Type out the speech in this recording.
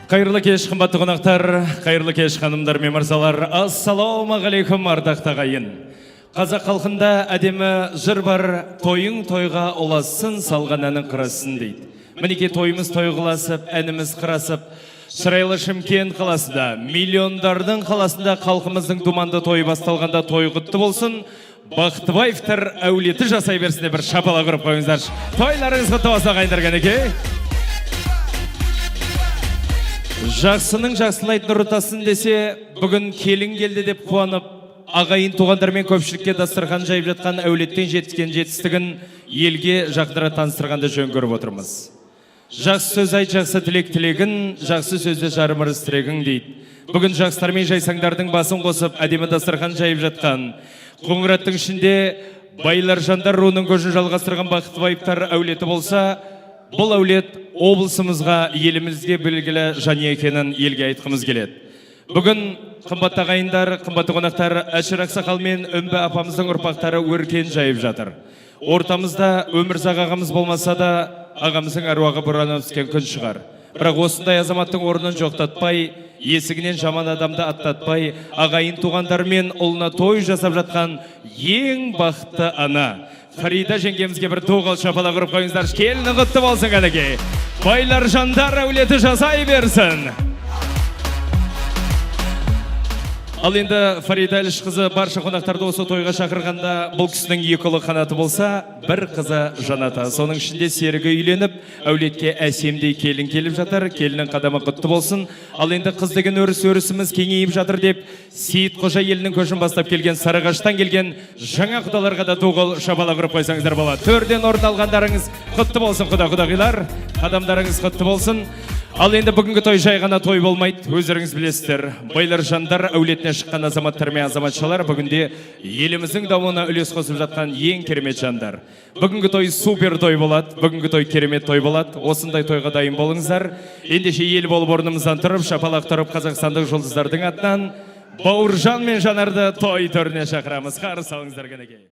Қайырлы кеш, қымбатты қонақтар, қайырлы кеш, ханымдар мен мырзалар. Ассалаумағалейкум, ардақ тағайын. Қазақ халқында әдемі жыр бар, тойың тойға ұласын, салған әнің қырасың дейді. Мінеке тойымыз тойғыласып, әніміз қырасып, Шырайлы Шымкент қаласында, миллиондардың қаласында халқымыздың думанды тойы басталғанда той құтты болсын. Бақтыбаевтар әулеті жасай берсіне бір шапала құрып қойыңыздар. Тойларыңыз құтты болса қайындарған еке. Жақсының жақсылайтын ұрытасын десе, бүгін келін келді деп қуанып, ағайын туғандармен көпшілікке дастархан жайып жатқан әулеттен жеткен жетістігін елге жақындыра таныстырғанды жөн көріп отырмыз. Жақсы сөз айт, жақсы тілек тілегін, жақсы сөзді жарымырыз тірегің дейді. Бүгін жақсылармен жайсаңдардың басын қосып, әдемі дастархан жайып жатқан Қоңыраттың ішінде байлар жандар руының көшін жалғастырған Бақтыбаевтар әулеті болса, бұл әулет облысымызға, елімізге белгілі жане екенін елге айтқымыз келеді. Бүгін қымбатты ағайындар, қымбатты қонақтар, Әшір Ақсақал мен Үмбі апамыздың ұрпақтары өркен жайып жатыр. Ортамызда Өмірзақ ағамыз болмаса да, ағамыздың әруағы бұранып түскен күн шығар. Бірақ осындай азаматтың орнын жоқтатпай, есігінен жаман адамды аттатпай, ағайын туғандармен ұлына той жасап жатқан ең бақытты ана Фарида жеңгемізге бір тоғал шапала құрып қойыңыздар. Келіні құтты болсын кәдеге. Байлар жандар әулеті жасай берсін. Ал енді Фарида Әліш қызы барша қонақтарды осы тойға шақырғанда, бұл кісінің екі ұлы қанаты болса, бір қызы Жаната. Соның ішінде серігі үйленіп, әулетке әсемдей келін келіп жатыр. Келінің қадамы құтты болсын. Ал енді қыз деген өрісіміз кеңейіп жатыр деп, Сейіт Қожа елінің көшін бастап келген, Сарыағаштан келген жаңа құдаларға да тоғыл шапала құрып қойсаңыздар болады. Төрден орын алғандарыңыз құтты болсын, құдағилар. Қадамдарыңыз құтты болсын. Ал енді бүгінгі той жай ғана той болмайды, өздеріңіз білесіздер. Байлар жандар әулетіне шыққан азаматтар мен азаматшалар бүгінде еліміздің дамуына үлес қосып жатқан ең керемет жандар. Бүгінгі той супер той болады, бүгінгі той керемет той болады. Осындай тойға дайын болыңыздар. Ендеше ел болып орнымыздан тұрып, шапалақ тұрып, қазақстандық жұлдыздардың атынан Бауыржан мен Жанарды той төріне шақырамыз. Қарсы алыңыздар кәнеке.